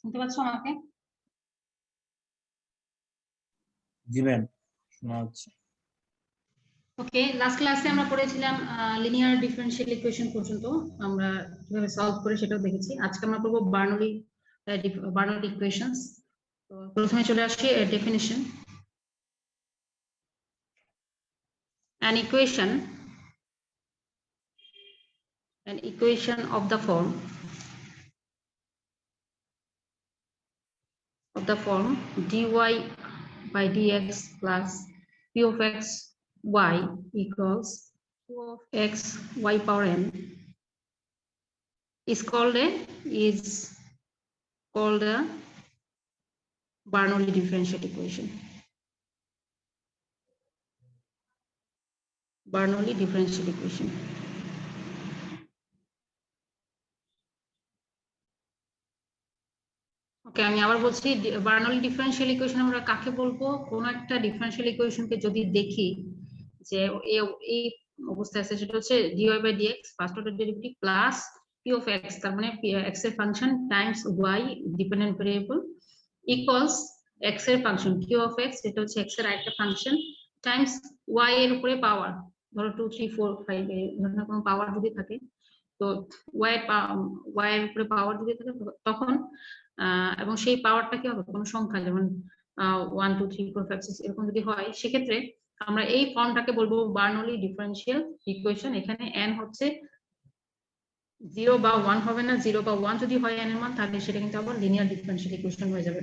শুনতে পাচ্ছ আমাকে? জি ম্যাম, শোনা যাচ্ছে। ওকে, লাস্ট ক্লাসে আমরা পড়েছিলাম লিনিয়ার ডিফারেনশিয়াল ইকুয়েশন পর্যন্ত আমরা কিভাবে সলভ করে সেটাও দেখেছি। আজকে আমরা করব বার্নৌলি ইকুয়েশনস। তো প্রথমে চলে আসি definition. An equation of the form dy by dx plus p of x y equals q of x y power n is called a Bernoulli differential equation. Bernoulli differential equation. ওকে, আমি আবার বলছি Bernoulli differential equation আমরা কাকে বলবো? কোন একটা differential ইকুয়েশনকে যদি দেখি যে এই অবস্থায় আছে, সেটা হচ্ছে dy by dx first order derivative plus p of x, তার মানে x এর function times y dependent variable equals x এর ফাংশন q of x, এটা হচ্ছে x এর আরেকটা ফাংশন টাইমস y এর উপরে পাওয়ার, ধরো 2 3 4 5 এই ধরনের কোনো পাওয়ার যদি থাকে, তো y এর উপরে পাওয়ার যদি থাকে তখন এবং সেই পাওয়ারটা কি হবে, কোনো সংখ্যা যেমন 1 2 3 4 5 6 এরকম যদি হয়, সেক্ষেত্রে আমরা এই ফর্মটাকে বলবো বার্নৌলি ডিফারেনশিয়াল ইকুয়েশন। এখানে n হচ্ছে 0 বা 1 হবে না, 0 বা 1 যদি হয় n এর মান, তাহলে সেটা কিন্তু আবার লিনিয়ার ডিফারেনশিয়াল ইকুয়েশন হয়ে যাবে।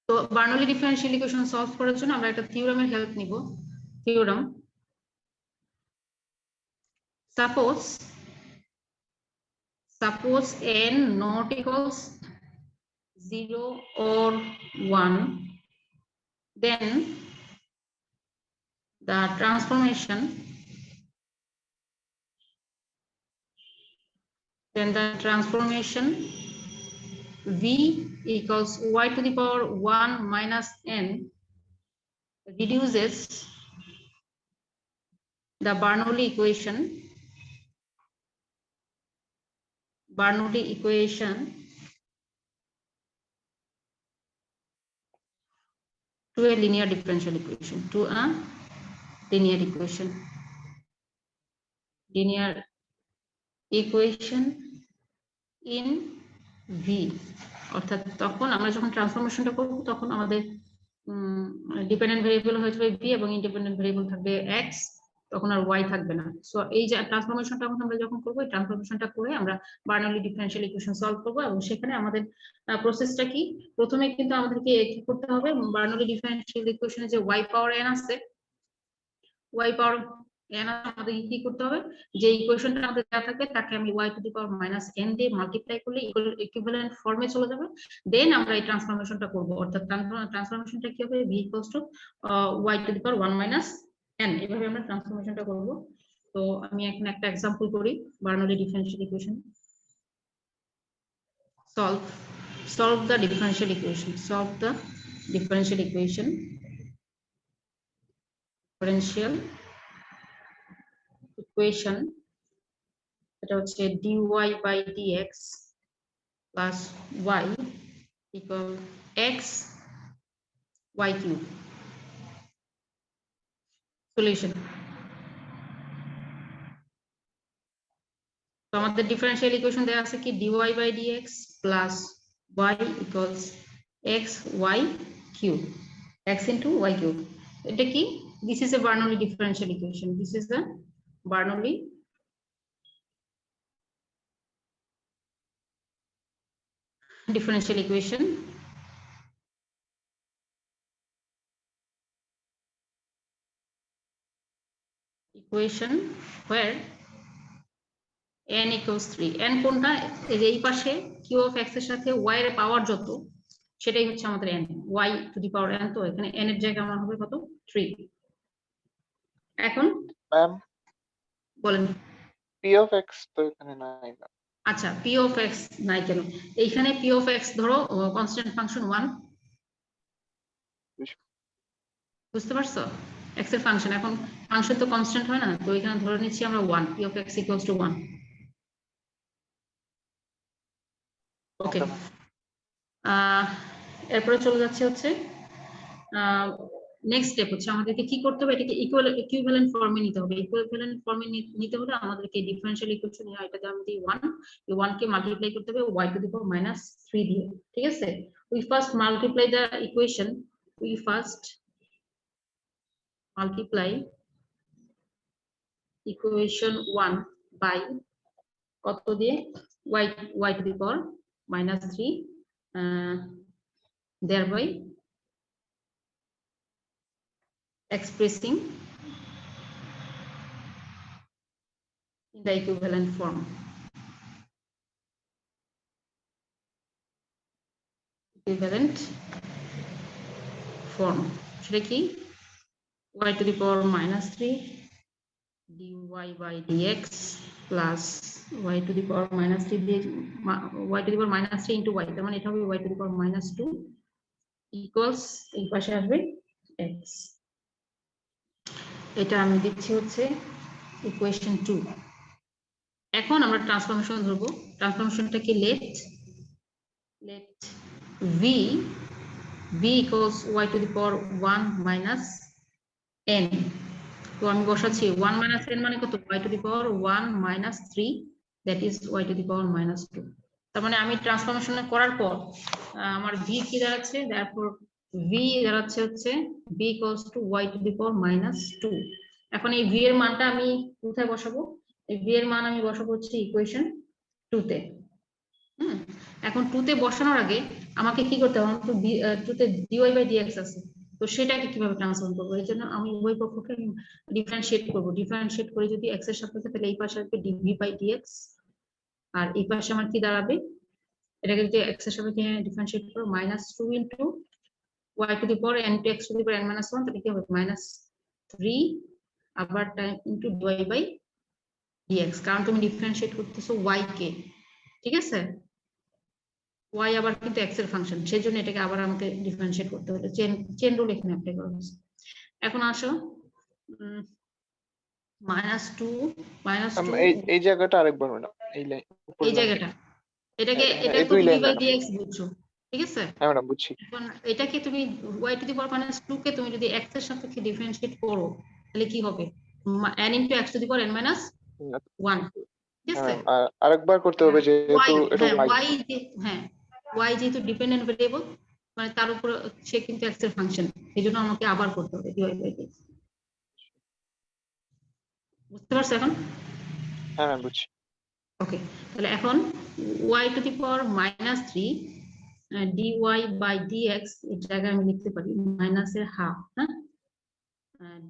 তো বার্নৌলি ডিফারেনশিয়াল ইকুয়েশন সলভ করার জন্য আমরা একটা থিওরামের হেল্প নিব। Theorem, suppose n not equals 0 or 1, then the transformation v equals y to the power 1 minus n reduces the Bernoulli equation to a linear differential equation, linear equation in v। অর্থাৎ তখন আমরা যখন ট্রান্সফরমেশনটা করব, তখন আমাদের dependent variable হয়ে যাবে v এবং ইন্ডিপেন্ডেন্ট ভেরিয়েবল থাকবে x, তখন আর y থাকবে না। সো এই যে ট্রান্সফরমেশনটা আমরা যখন করবো, এই ট্রান্সফরমেশনটা করে আমরা বার্নৌলি ডিফারেনশিয়াল ইকুয়েশন সলভ করবো। এবং সেখানে আমাদের প্রসেসটা কি, প্রথমে কিন্তু আমাদেরকে কি করতে হবে, বার্নৌলি ডিফারেনশিয়াল ইকুয়েশনে যে y পাওয়ার n আছে, y পাওয়ার n আমাদের কি করতে হবে, যে ইকুয়েশনটা আমাদের দেওয়া থাকবে তাকে আমি y to the power minus n দিয়ে মাল্টিপ্লাই করলে ইকুইভ্যালেন্ট ফর্মে চলে যাবে। দেন আমরা এই ট্রান্সফরমেশনটা করব, অর্থাৎ ট্রান্সফরমেশনটা কি হবে, v equals two y to the power 1 minus n, এভাবে আমরা ট্রান্সফরমেশনটা করব। তো আমি এখানে একটা एग्जांपल করি Bernoulli differential equation. solve the differential equation এটা হচ্ছে dy by dx plus y equal x y cube. Solution. তো আমাদের ডিফারেনশিয়াল ইকুয়েশন দেওয়া আছে কি, dy by dx plus y equals x y cube, x into y cube. এটা কি, this is a Bernoulli differential equation. This is the Bernoulli differential equation. Where n equals 3. n কোনটা, এই পাশে q of x এর সাথে y এর পাওয়ার যত, সেটাই হচ্ছে আমাদের n, y to the power n। তো এখানে n এর জায়গায় আমরা হবে কত, 3। এখন ম্যাম বলেন, p of x তো এখানে নাই না। আচ্ছা, p of x নাই কেন? এইখানে p of x ধরো কনস্ট্যান্ট ফাংশন 1, বুঝতে পারছো, x এর ফাংশন। এখন ফাংশন তো কনস্ট্যান্ট হয় না, তো এখানে ধরে নিচ্ছি আমরা 1, p of x equals to 1। ওকে, এরপরে চলে যাচ্ছে হচ্ছে নেক্সট স্টেপ হচ্ছে আমাদেরকে কি করতে হবে, এটাকে ইকুইভ্যালেন্ট ফর্মে নিতে হবে। ইকুইভ্যালেন্ট ফর্মে নিতে হলে আমাদেরকে ডিফারেনশিয়াল ইকুয়েশন এটাতে আমি দিই 1, এই 1 কে মাল্টিপ্লাই করতে হবে y টু দি পাওয়ার -3 দিয়ে। ঠিক আছে, we first multiply the equation, we first multiply equation 1 by কত দিয়ে, y to the power -3, thereby expressing in the equivalent form. Equivalent form সেটা কি, y to the power -3 dy by dx plus y to the power -3 y to the power -3 into y, তার মানে এটা হবে y to the power -2 equals এই পাশে আসবে x। এটা আমি দিচ্ছি হচ্ছে ইকুয়েশন 2। এখন আমরা ট্রান্সফরমেশন ধরবো। ট্রান্সফরমেশনটা কি, let v equals y to the power 1 minus n। তো আমি বসাচ্ছি 1 minus n মানে কত, y to the power 1 minus 3, that is y to the power -2। তার মানে আমি ট্রান্সফরমেশন করার পর আমার v কি দাঁড়াচ্ছে, therefore v দাঁড়াচ্ছে হচ্ছে v equals to y to the power -2। এখন এই v এর মানটা আমি কোথায় বসাবো, এই v এর মান আমি বসাবো হচ্ছে ইকুয়েশন 2 তে। এখন 2 তে বসানোর আগে আমাকে কি করতে হবে, তো 2 তে dy বাই dx আছে, তো সেটাকে কিভাবে ট্রান্সফর্ম করবো, এর জন্য আমি উভয় পক্ষকে ডিফারেন্সিয়েট করব। ডিফারেন্সিয়েট করে যদি x এর সাপেক্ষে, তাহলে এই পাশে আসবে dv বাই dx, আর এই পাশে আমার কি দাঁড়াবে, এটাকে যদি x এর সাপেক্ষে ডিফারেন্সিয়েট করব -2 into y to the power n to x to the power n - 1, তাহলে কি হবে -3 আবার time into dy by dx, কারণ তুমি ডিফারেন্সিয়েট করতেছো y কে। ঠিক আছে, y আবার কিন্তু x এর ফাংশন, সেই জন্য এটাকে আবার আমাকে ডিফারেন্সিয়েট করতে হবে। চেন রুল এখানে অ্যাপ্লাই করা হয়েছে। এখন আসো -2 এই জায়গাটা আরেকবার না, এই লাইন এই জায়গাটা, এটাকে হ্যাঁ, এটা এই তো দুই লাইন dv বাই না। dx বুঝছো, ঠিক আছে। হ্যাঁ ম্যাডাম বুঝছি। এখন এটাকে তুমি y টু দি পাওয়ার -2 কে তুমি যদি x এর সাপেক্ষে ডিফারেন্সিয়েট করো, তাহলে কি হবে, n into x to the power n - 1। ঠিক আছে, আরেকবার করতে হবে যেহেতু এটা y। y যেহেতু ডিপেন্ডেন্ট ভেরিয়েবল, মানে তার উপর সে কিন্তু x এর ফাংশন, এই জন্য আমাকে আবার করতে হবে dy বাই dx। বুঝতে পারছো এখন? হ্যাঁ ম্যাম বুঝছি। ওকে, তাহলে এখন y to the power -3 dy by dx এর জায়গায় আমি লিখতে পারি মাইনাসের হাফ, হ্যাঁ,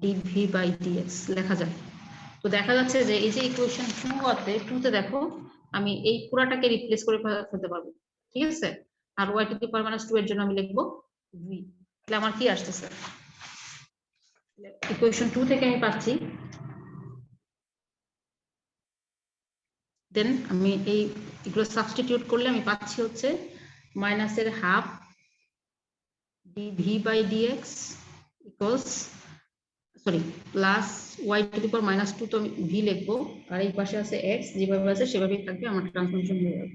dv বাই dx লেখা যায়। তো দেখা যাচ্ছে যে এই যে ইকুয়েশন 2 তে দেখো আমি এই পুরাটাকে রিপ্লেস করে ফেলতে পারবো। ঠিক আছে, আর y টু দি পাওয়ার -2 এর জন্য আমি লিখবো v। তাহলে আমার কি আসতেছে, ইকুয়েশন 2 থেকে আমি পাচ্ছি, দেন আমি এই এগুলো সাবস্টিটিউট করলে আমি পাচ্ছি হচ্ছে মাইনাসের half dv by dx equals, sorry, plus y to the power -2, তো আমি v লিখবো, আর এই পাশে আছে x, যেভাবে আছে সেভাবেই থাকবে, আমার ট্রান্সফরমেশন হয়ে যাবে।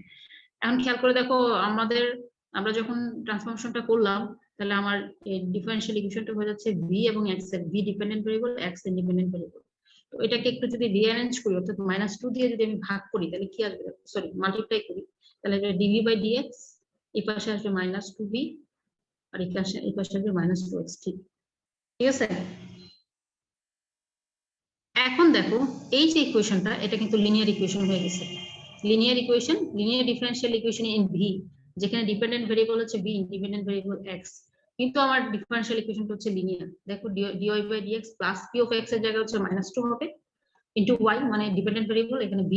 এখন খেয়াল করে দেখো, আমরা যখন ট্রান্সফরমেশনটা করলাম, তাহলে আমার ডিফারেন্সিয়াল ইকুয়েশনটা হয়ে যাচ্ছে v এবং x এর, v dependent variable, x independent variable. তো এটাকে একটু যদি রিঅ্যারেঞ্জ করি, অর্থাৎ -2 দিয়ে যদি আমি ভাগ করি, তাহলে কি আসবে, সরি মাল্টিপ্লাই করি, তাহলে dv বাই dx, এই পাশে আসবে -2v, আর এই পাশে আসবে -2x। ঠিক আছে, এখন দেখো এই যে ইকুয়েশনটা, এটা কিন্তু লিনিয়ার ইকুয়েশন হয়ে গেছে। Linear equation, linear differential equation in V, যেখানে ডিপেন্ডেন্ট ভেরিয়েবল হচ্ছে ভি, ইন্ডিপেন্ডেন্ট ভেরিয়েবল এক্স, কিন্তু আমার ডিফারেন্সিয়াল ইকুয়েশনটা হচ্ছে লিনিয়ার। দেখো dy by dx plus p of x এর জায়গায় হচ্ছে -2 হবে ইনটু y, মানে ডিপেন্ডেন্ট ভেরিয়েবল এখানে v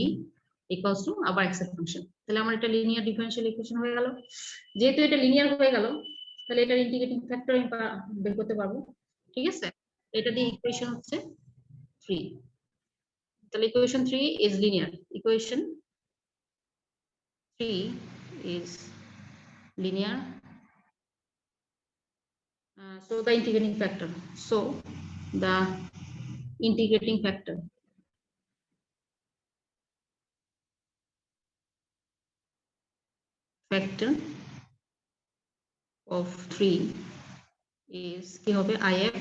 ইকুয়ালস টু আবার x এর ফাংশন। তাহলে আমার এটা লিনিয়ার ডিফারেন্সিয়াল ইকুয়েশন হয়ে গেল। যেহেতু এটা লিনিয়ার হয়ে গেল, তাহলে এটার ইন্টিগ্রেটিং ফ্যাক্টর আমি বের করতে পারবো। ঠিক আছে, এটা দিয়ে ইকুয়েশন হচ্ছে 3। তাহলে equation 3 is linear. Equation 3 is linear. So the integrating factor. So the integrating factor of 3 is কি হবে if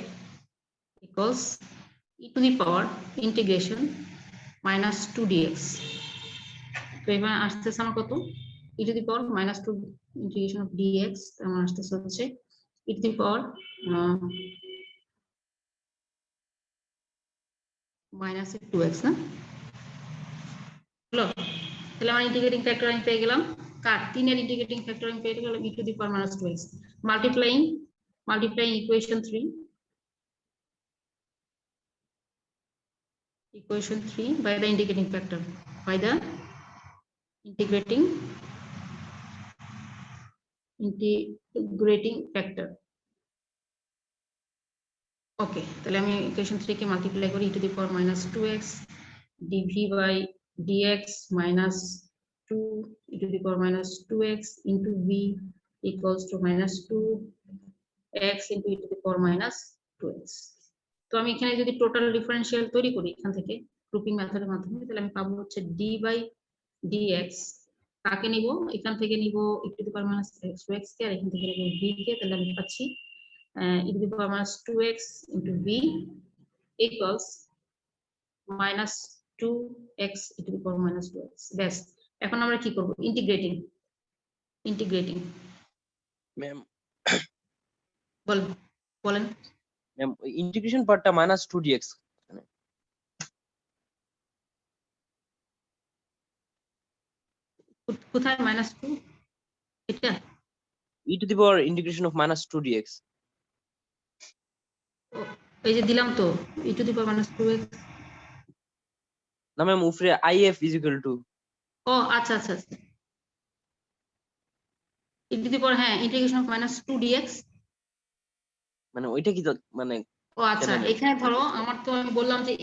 equals e to the power integration minus 2 dx তো এবার আসতেছে আমার কত e to the power minus 2 integration of dx আমার আসতেছে হচ্ছে e to the power minus 2x না হলো তাহলে আমার ইন্টিগ্রেটিং ফ্যাক্টর আমি পেয়ে গেলাম কার 3 এর ইন্টিগ্রেটিং ফ্যাক্টর আমি পেয়ে গেলাম e to the power minus 2x multiplying equation 3 by the integrating factor by the integrating factor ওকে তাহলে আমি ইকুয়েশন 3 কে মাল্টিপ্লাই করি e to the power minus 2x dv by dx minus 2 e to the power minus 2x into v equals to minus 2x into e to the power minus 2x তো আমি এখানে যদি total differential তৈরি করি এখান থেকে grouping মেথডের মাধ্যমে তাহলে আমি পাবো হচ্ছে d by dx কাকে নিব এখান থেকে নিব e to the power minus x কে আর এখান থেকে নিব v কে তাহলে আমি পাচ্ছি e to the power minus 2x into v equals minus 2x e to the power minus 2x ব্যাস এখন আমরা কি করব ইন্টিগ্রেটিং ম্যাম বলেন ম্যাম ইন্টিগ্রেশন পার্টটা minus 2 dx কোথায় minus 2 এটা e to the power integration of minus 2 dx এই যে দিলাম তো e to the power minus 2x না ম্যাম উপরে if is equal to ও আচ্ছা আচ্ছা e to the power হ্যাঁ ইন্টিগ্রেশন অফ minus 2 dx মানে ওইটা কি মানে ও আচ্ছা এখানে ধরো আমার তো আমি বললাম যে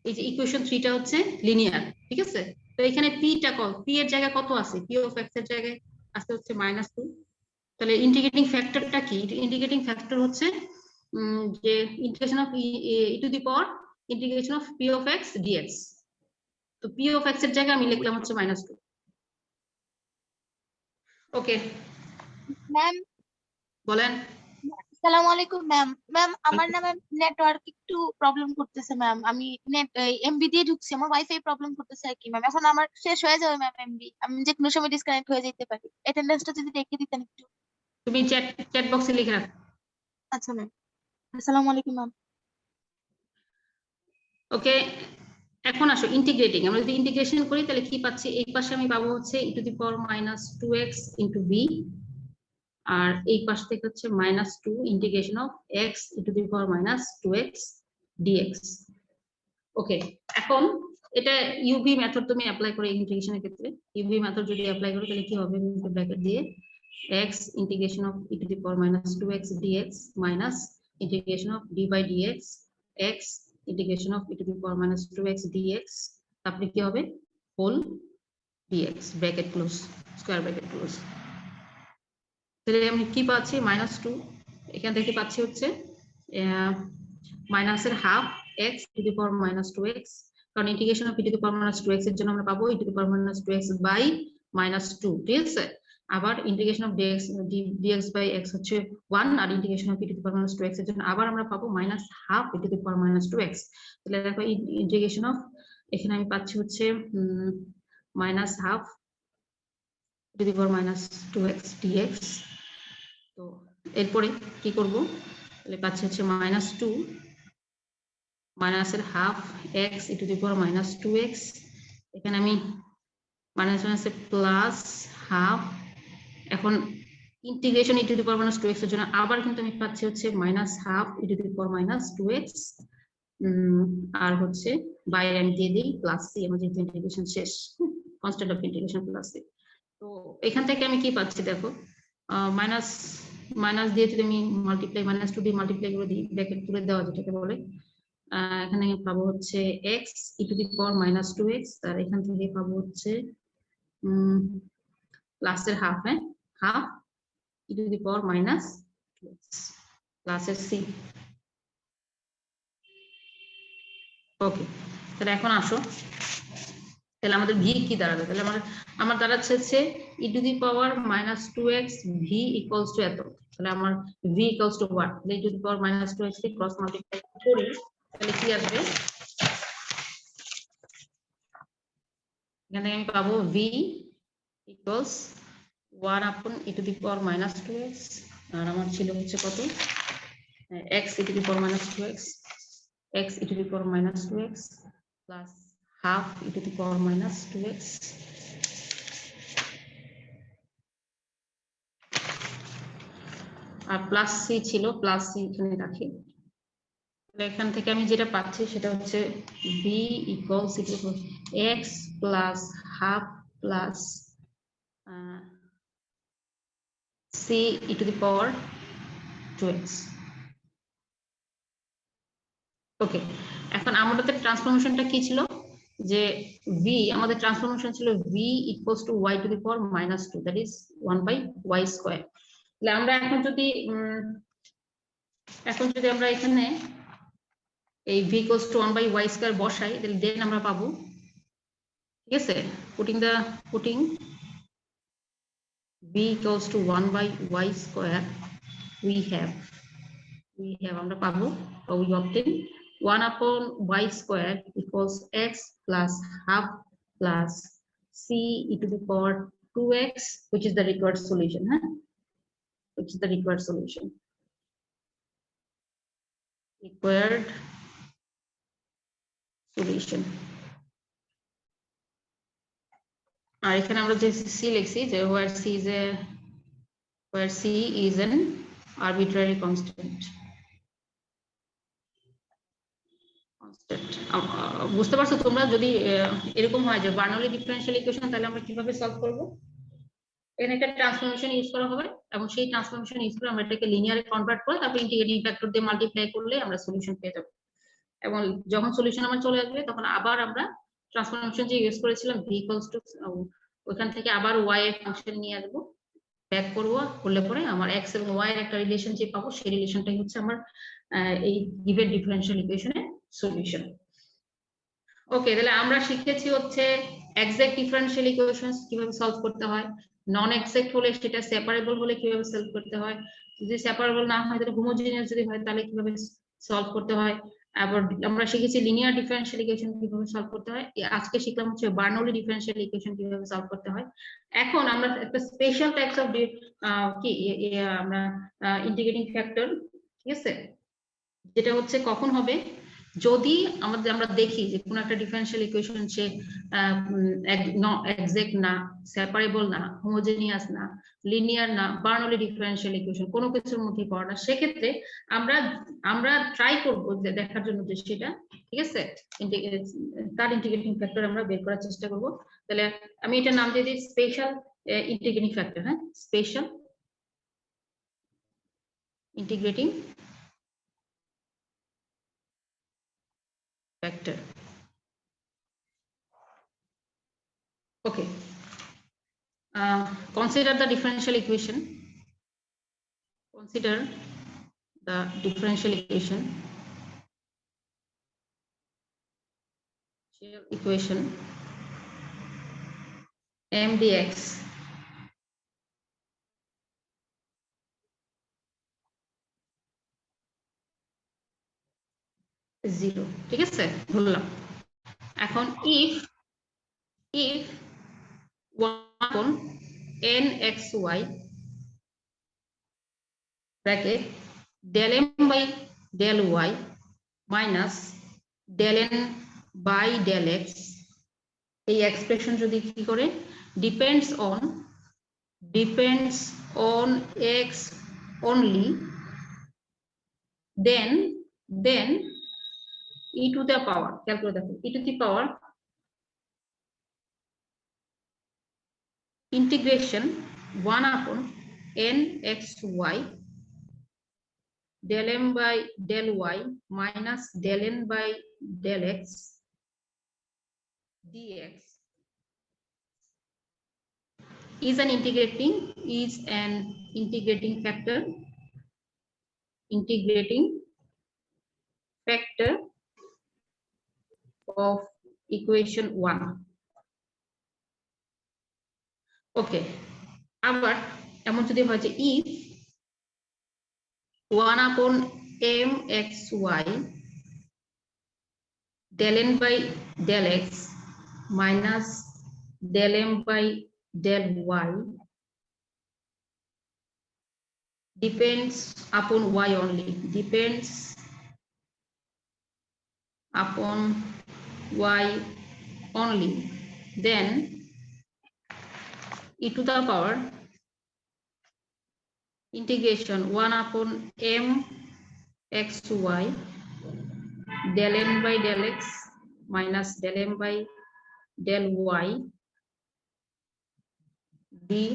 এই যে ইকুয়েশন 3 টা হচ্ছে লিনিয়ার ঠিক আছে তো এখানে p টা কত p এর জায়গায় কত আছে p অফ x এর জায়গায় আছে হচ্ছে -2 তাহলে ইন্টিগ্রেটিং ফ্যাক্টরটা কি ইন্টিগ্রেটিং ফ্যাক্টর হচ্ছে যে integration of e to the power integration of p of x dx তো p অফ x এর জায়গায় আমি লিখলাম হচ্ছে -2 ওকে ম্যাম বলেন আসসালামু আলাইকুম ম্যাম ম্যাম আমার না ম্যাম নেটওয়ার্ক একটু প্রবলেম করতেছে ম্যাম আমি নেট এমবি দিয়ে ঢুকছি আমার ওয়াইফাই প্রবলেম করতেছে আর কি ম্যাম এখন আমার শেষ হয়ে যাবে ম্যাম এমবি আমি যে কোনো সময় ডিসকানেক্ট হয়ে যেতে পারি অ্যাটেন্ডেন্সটা যদি দেখে দিতেন একটু তুমি চ্যাট বক্সে লিখে রাখো আচ্ছা ম্যাম আসসালামু আলাইকুম ম্যাম ওকে এখন আসো ইন্টিগ্রেটিং আমরা যদি ইন্টিগ্রেশন করি তাহলে কি পাচ্ছি এই পাশে আমি পাবো হচ্ছে e to the power minus 2x into v আর এই পাশ থেকে হচ্ছে -2 integration of x e to the power minus 2x dx ওকে এখন এটা ইউভি মেথড তুমি অ্যাপ্লাই করে ইন্টিগ্রেশনের ক্ষেত্রে ইউভি মেথড যদি অ্যাপ্লাই করো তাহলে কি হবে ব্র্যাকেট দিয়ে x integration of e to the power minus 2x dx minus integration of d by dx x integration of e to the power minus 2x dx তারপরে কি হবে whole dx bracket close square bracket close তাহলে আমি কি পাচ্ছি -2 এখান থেকে পাচ্ছি হচ্ছে মাইনাসের half x to the power minus 2x কারণ integration of e to the power minus 2x এর জন্য আমরা পাবো e to the power minus 2x by -2 ঠিক আছে আবার integration of dx by x হচ্ছে 1 আর integration of e to the power minus 2x এর জন্য আবার আমরা পাবো -half e to the power minus 2x তাহলে দেখো ইন্টিগ্রেশন অফ এখানে আমি পাচ্ছি হচ্ছে -half e to the power minus 2x dx তো এরপরে কি করব তাহলে পাচ্ছি হচ্ছে -2 মাইনাসের half x e to the power minus 2x এখানে আমি মাইনাস মাইনাসে প্লাস হাফ এখন integration e to the power minus 2x এর জন্য আবার কিন্তু আমি পাচ্ছি হচ্ছে -half e to the power minus 2x আর হচ্ছে বাইরে আমি দিয়ে দিই প্লাস c আমার যেহেতু ইন্টিগ্রেশন শেষ constant of integration plus c তো এখান থেকে আমি কি পাচ্ছি দেখো মাইনাস দিয়ে যদি আমি মাল্টিপ্লাই -2 দিয়ে মাল্টিপ্লাই করে দিই ব্র্যাকেট তুলে দেওয়া যেটাকে বলে এখানে পাবো হচ্ছে x e to the power minus 2x আর এখান থেকে পাবো হচ্ছে প্লাসের half half e to the power minus 2x প্লাসের c ওকে তাহলে এখন আসো তাহলে আমাদের v কি দাঁড়াবে তাহলে আমার দাঁড়াচ্ছে হচ্ছে e to the power minus 2x v equals to এত তাহলে আমার v equals two what, e to the power minus 2x K cross multiply করি তাহলে কি আসবে, এখানে আমি পাবো v ইকুয়ালস 1 আপন e to the power minus 2x, আর আমার ছিল হচ্ছে কত x e to the power minus 2x, x e to the power minus 2x plus half e to the power minus 2x আর প্লাস c ছিল, plus c এখানে রাখি। তাহলে এখান থেকে আমি যেটা পাচ্ছি সেটা হচ্ছে b equals x plus half plus c e to the power 2x। ওকে, এখন আমাদের ট্রান্সফরমেশনটা কি ছিল, যে v আমাদের ট্রান্সফরমেশন ছিল v equals two y to the power minus 2, that is 1/y square. তাহলে আমরা এখন যদি আমরা এখানে এই v equals two 1/y square বসাই তাহলে দেন আমরা পাবো, ঠিক আছে, putting v equals two 1/y square we have আমরা পাবো, we obtain 1 upon y square equals x plus half plus c e to the power 2x, which is the required solution, which is the required solution, আর এখানে আমরা যে c লিখছি যে where c is an arbitrary constant। বুঝতে পারছো তোমরা, যদি এরকম হয় যে বার্নৌলি ডিফারেনশিয়াল ইকুয়েশন তাহলে আমরা কিভাবে সলভ করব, এখানে একটা ট্রান্সফরমেশন ইউজ করা হবে এবং সেই ট্রান্সফরমেশন ইউজ করে আমরা এটাকে লিনিয়ারে কনভার্ট করে তারপর ইন্টিগ্রেটিং ফ্যাক্টর দিয়ে মাল্টিপ্লাই করলে আমরা সলিউশন পেয়ে যাব, এবং যখন সলিউশন আমার চলে আসবে তখন আবার আমরা ট্রান্সফরমেশন যে ইউজ করেছিলাম v ইকুয়ালস টু, ওখান থেকে আবার y এর ফাংশন নিয়ে আসবো, ব্যাক করবো, করলে পরে আমার x এবং y এর একটা রিলেশন যে পাবো সেই রিলেশনটাই হচ্ছে আমার এই গিভেন ডিফারেনশিয়াল ইকুয়েশনের সলিউশন। ওকে, তাহলে আমরা শিখেছি হচ্ছে এক্সাক্ট ডিফারেনশিয়াল ইকুয়েশনস কিভাবে সলভ করতে হয়, নন এক্সাক্ট হলে সেটা সেপারেবল হলে কিভাবে সলভ করতে হয়, যদি সেপারেবল না হয় তাহলে হোমোজেনিয়াস যদি হয় তাহলে কিভাবে সলভ করতে হয়, আবার আমরা শিখেছি লিনিয়ার ডিফারেনশিয়াল ইকুয়েশন কিভাবে সলভ করতে হয়, আজকে শিখলাম হচ্ছে বার্নৌলি ডিফারেনশিয়াল ইকুয়েশন কিভাবে সলভ করতে হয়। এখন আমরা একটা স্পেশাল টাইপস অফ কি আমরা ইন্টিগ্রেটিং ফ্যাক্টর, ঠিক আছে, যেটা হচ্ছে কখন হবে, যদি আমরা দেখি যে কোন একটা ডিফারেনশিয়াল ইকুয়েশন সে এক্সাক্ট না, সেপারেবল না, হোমোজেনিয়াস না, লিনিয়ার না, বার্নৌলি ডিফারেনশিয়াল ইকুয়েশন কোনো কিছুর মধ্যে পড়ে না, সেক্ষেত্রে আমরা ট্রাই করব যে দেখার জন্য যে সেটা, ঠিক আছে, তার ইন্টিগ্রেটিং ফ্যাক্টর আমরা বের করার চেষ্টা করব। তাহলে আমি এটার নাম দিয়ে দিই special integrating factor, special integrating factor. Okay, consider the differential equation. Consider the differential equation. Equation m dx is 0, ঠিক আছে, বললাম। এখন if 1 upon nxy bracket del m by del y minus del n by del x, এই expression যদি কি করে depends on x only, then e to the power, calculate দেখো, e to the power integration 1 upon nxy del m by del y minus del n by del x dx is an integrating factor of equation 1. ওকে, আবার এমন যদি হয় যে if 1 upon mxy del n by del x minus del m by del y depends upon y only, depends upon y only, then e to the power integration 1 upon m xy del n by del x minus del m by del y dy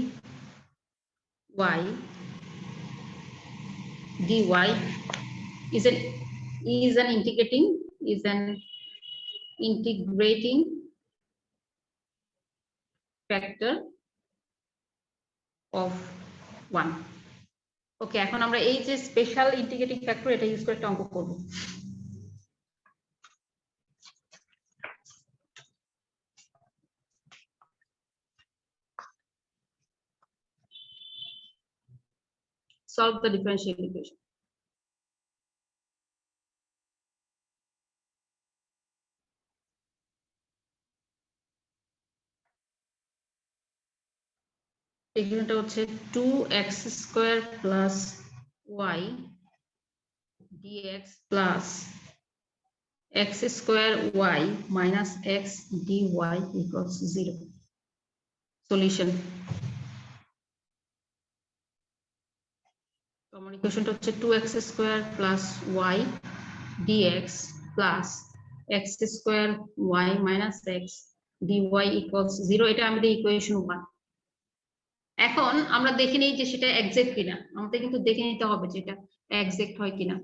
is an integrating factor of 1. ওকে, এখন আমরা এই যে special integrating factor এটা use করে একটা অঙ্ক করব। Solve the differential equation. এখানটা হচ্ছে 2x square plus y dx plus x square y minus x dy equals 0. Solution. আমার ইকুয়েশনটা হচ্ছে 2x square plus y dx plus x square y minus x dy equals 0. এটা আমাদের equation 1. এখন আমরা দেখে নিই যে সেটা এক্সাক্ট কিনা। আমাদের কিন্তু দেখে নিতে হবে যে এটা এক্সাক্ট হয় কিনা।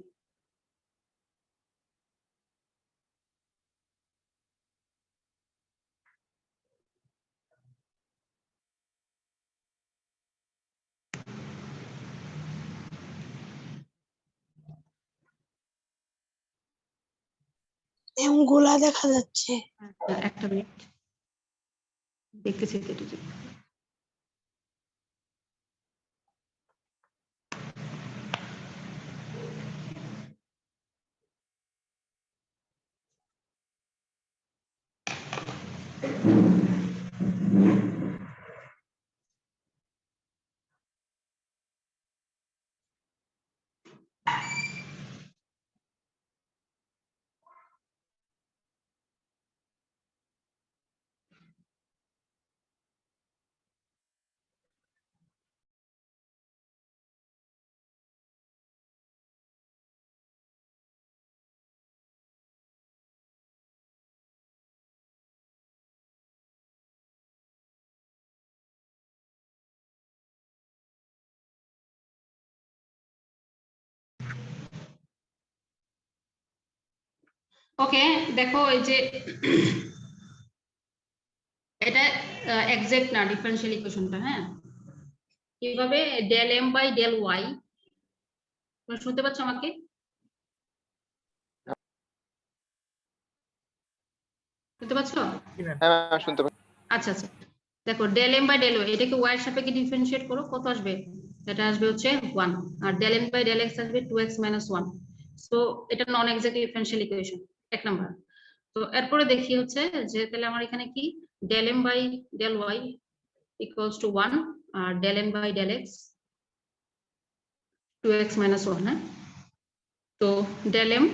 গোলা দেখা যাচ্ছে। একটা মিনিট দেখতেছি কেটে যাবে। ওকে, দেখো এই যে এটা এক্সাক্ট না ডিফারেনশিয়াল ইকুয়েশনটা। হ্যাঁ, কিভাবে del M by del Y, তোমরা শুনতে পাচ্ছ আমাকে? শুনতে পাচ্ছ? হ্যাঁ শুনতে পাচ্ছি। আচ্ছা আচ্ছা, দেখো del M by del Y এটাকে ওয়াই এর সাপেক্ষে ডিফারেনশিয়েট করো, কত আসবে? এটা আসবে হচ্ছে 1, আর del M by del X আসবে 2x - 1। সো এটা নন এক্সাক্ট ডিফারেনশিয়াল ইকুয়েশন, এক নাম্বার। তো এরপরে দেখি হচ্ছে যে তাহলে আমার এখানে কি del M by del Y equals to 1 আর del M by del X 2x - 1। হ্যাঁ, তো del M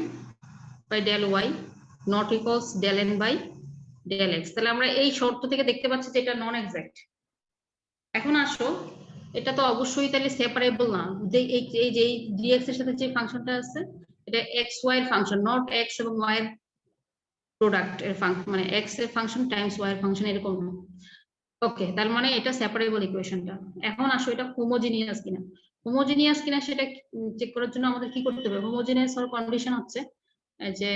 by del Y not equals del N by del X. তাহলে আমরা এই শর্ত থেকে দেখতে পাচ্ছি যে এটা নন এক্সাক্ট। এখন আসো, এটা তো অবশ্যই তাহলে সেপারেবল না, যে এই যে dx এর সাথে যে ফাংশনটা আছে এটা x y এর ফাংশন, নট x এবং y এর প্রোডাক্ট এর ফাংশন, মানে x এর ফাংশন টাইমস y এর ফাংশন এরকম না। ওকে, তার মানে এটা সেপারেবল ইকুয়েশনটা। এখন আসো এটা হোমোজিনিয়াস কিনা। হোমোজিনিয়াস কিনা সেটা চেক করার জন্য আমাদের কি করতে হবে? হোমোজিনিয়াস হওয়ার কন্ডিশন হচ্ছে যে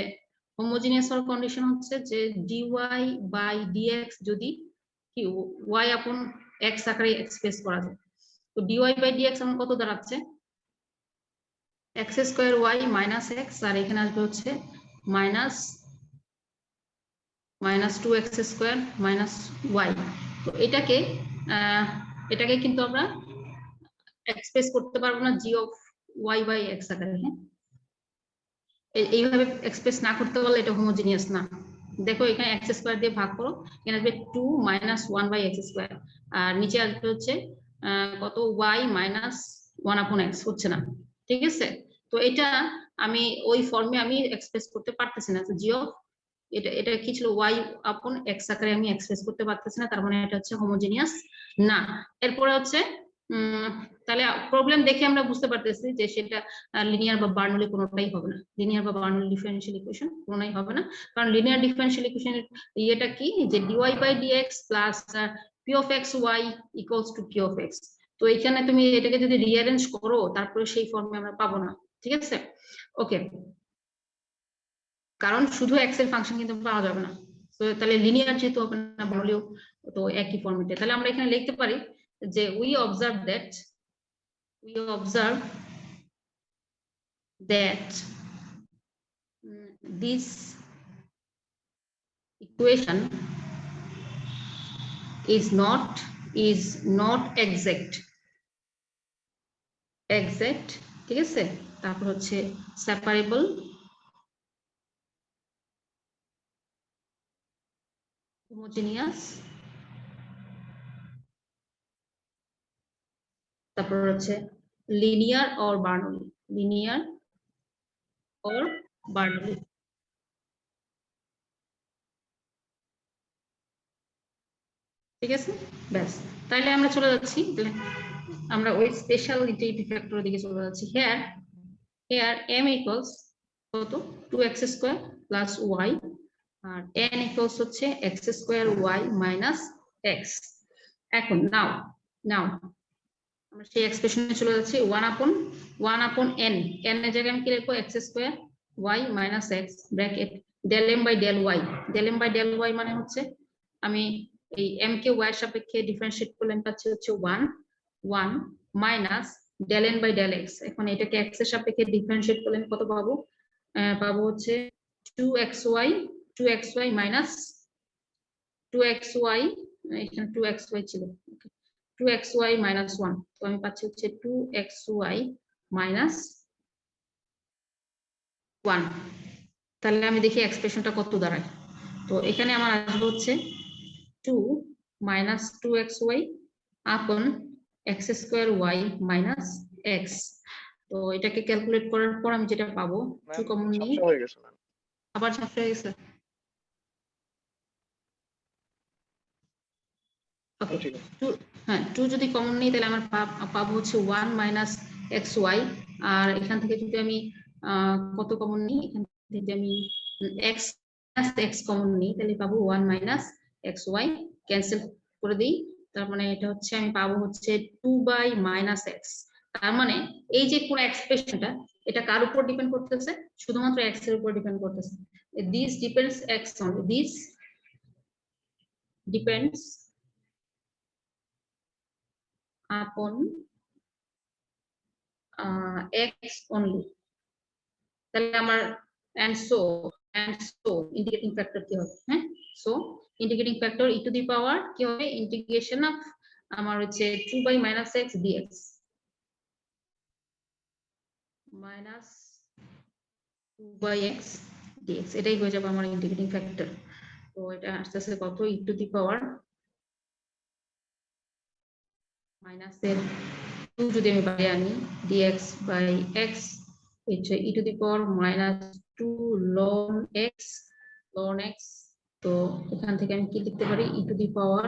হোমোজিনিয়াস হওয়ার কন্ডিশন হচ্ছে যে dy বাই dx যদি কি y আপন x আকারে এক্সপ্রেস করা যায়। তো dy বাই dx আমার কত দাঁড়াচ্ছে? x square y minus x, আর এখানে আসবে হচ্ছে minus 2x square minus y। তো এটাকে কিন্তু আমরা এক্সপ্রেস করতে পারবো না g অফ ওয়াই বাই এক্স আকারে, হ্যাঁ এইভাবে এক্সপ্রেস না করতে পারলে এটা হোমোজিনিয়াস না। দেখো এখানে এক্স স্কোয়ার দিয়ে ভাগ করো, এখানে আসবে 2 মাইনাস 1 বাই এক্স স্কোয়ার, আর নিচে আসবে হচ্ছে কত ওয়াই মাইনাস 1 আপন এক্স, হচ্ছে না, ঠিক আছে। তো এটা আমি ওই ফর্মে আমি এক্সপ্রেস করতে পারতেছি না, তো জিও এটা এটা কি ছিল, ওয়াই আপন এক্স আকারে আমি এক্সপ্রেস করতে পারতেছি না, তার মানে এটা হচ্ছে হোমোজিনিয়াস না। এরপরে হচ্ছে তাহলে প্রবলেম দেখে আমরা বুঝতে পারতেছি যে সেটা লিনিয়ার বা বার্নৌলি কোনোটাই হবে না, লিনিয়ার বা বার্নৌলি ডিফারেনশিয়াল ইকুয়েশন কোনোটাই হবে না, কারণ লিনিয়ার ডিফারেনশিয়াল ইকুয়েশনের ইয়েটা কি, যে dy by dx plus p of x y equals to p of x. তো এখানে তুমি এটাকে যদি রিঅ্যারেঞ্জ করো তারপরে সেই ফর্মে আমরা পাবো না, ঠিক আছে। ওকে, কারণ শুধু এক্স এর ফাংশন কিন্তু পাওয়া যাবে না, তো তাহলে লিনিয়ার যেহেতু হবে না, বার্নৌলিও তো একই ফর্মেটে, তাহলে আমরা এখানে লিখতে পারি যে we observe that this equation is not exact, ঠিক আছে। তারপর হচ্ছে separable, homogeneous, তারপর হচ্ছে linear or Bernoulli, ঠিক আছে। ব্যাস, তাহলে আমরা চলে যাচ্ছি, আমরা ওই স্পেশাল ইন্টিগ্রেটিভ ফ্যাক্টরের দিকে চলে যাচ্ছি। here m equals কত 2x স্কয়ার প্লাস y, আর n equals হচ্ছে x square y minus x। এখন নাও আমরা সেই এক্সপ্রেশনে চলে যাচ্ছি, 1 আপন n এর জায়গায় আমি কি লিখবো, x square y minus x bracket del m by del y মানে হচ্ছে আমি এই m কে y এর সাপেক্ষে ডিফারেন্সিয়েট করলে আমি পাচ্ছি হচ্ছে 1 minus del n by del x। এখন এটাকে x এর সাপেক্ষে ডিফারেন্সিয়েট করলে আমি কত পাবো, পাবো হচ্ছে 2xy মাইনাস 2xy, এখানে 2xy ছিল, 2xy মাইনাস 1, তো আমি পাচ্ছি হচ্ছে 2xy মাইনাস 1। তাহলে আমি দেখি এক্সপ্রেশনটা কত দাঁড়ায়। তো এখানে আমার আসবে হচ্ছে 2 মাইনাস 2xy আপন x square y minus x। তো এটাকে ক্যালকুলেট করার পর আমি যেটা পাবো, 2 কমন নিই, হয়ে গেছে ম্যাম। আবার ঝাপসা হয়ে গেছে। ওকে, 2 যদি কমন নিই তাহলে আমার পাবো হচ্ছে 1 মাইনাস xy, আর এখান থেকে যদি আমি কত কমন নিই, এখান থেকে আমি x কমন নিই তাহলে পাবো 1 মাইনাস xy, ক্যান্সেল করে দিই, তার মানে এটা হচ্ছে আমি পাবো হচ্ছে 2 বাই মাইনাস x। তার মানে এই যে পুরো এক্সপ্রেশনটা এটা কার উপর ডিপেন্ড করতেছে, শুধুমাত্র x এর উপর ডিপেন্ড করতেছে। This depends x only, this depends upon x only। তাহলে আমার and so ইন্টিগ্রেটিং ফ্যাক্টর কি হবে, হ্যাঁ, so integrating factor e to the power কি হবে, ইন্টিগ্রেশন অফ আমার হচ্ছে 2 by minus x dx minus 2 by x dx, এটাই হয়ে যাবে আমার ইন্টিগ্রেটিং ফ্যাক্টর। তো এটা আস্তে আস্তে কত e to the power minus এর 2 যদি আমি বাইরে আনি dx বাই x, হচ্ছে e to the power minus 2 ln x। তো এখান থেকে আমি কি লিখতে পারি, e to the power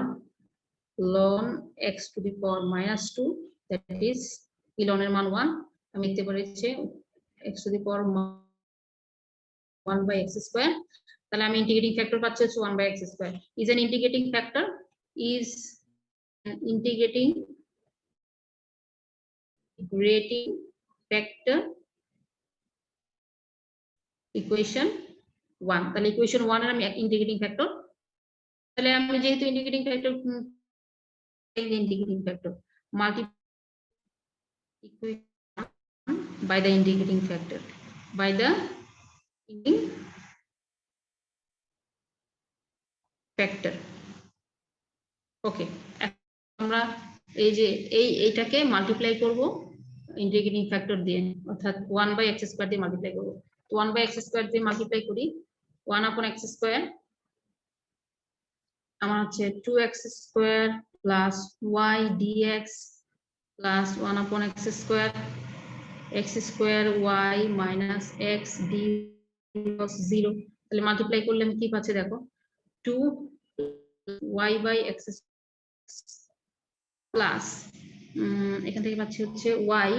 ln x to the power minus 2, that is ln এর মান 1, আমি লিখতে পারি যে x to the power 1 by x square. তাহলে আমি ইন্টিগ্রেটিং ফ্যাক্টর পাচ্ছি হচ্ছে 1 by x square, is an integrating factor, is an integrating factor equation 1। তাহলে ইকুয়েশন 1 এর আমি ইন্টিগ্রেটিং ফ্যাক্টর, তাহলে আমি যেহেতু integrating factor multiply equation by the integrating factor by the integrating factor. Okay, আমরা এই যে এইটাকে মাল্টিপ্লাই করব ইন্টিগ্রেটিং ফ্যাক্টর দিয়ে, অর্থাৎ 1/x² দিয়ে মাল্টিপ্লাই করব। তো 1/x² দিয়ে মাল্টিপ্লাই করি, 1/x² আমার হচ্ছে 2x² plus y dx plus 1/x², x² y minus x d 0। তাহলে মাল্টিপ্লাই করলে আমি কি পাচ্ছি দেখো, 2y/x প্লাস এখান থেকে পাচ্ছি হচ্ছে y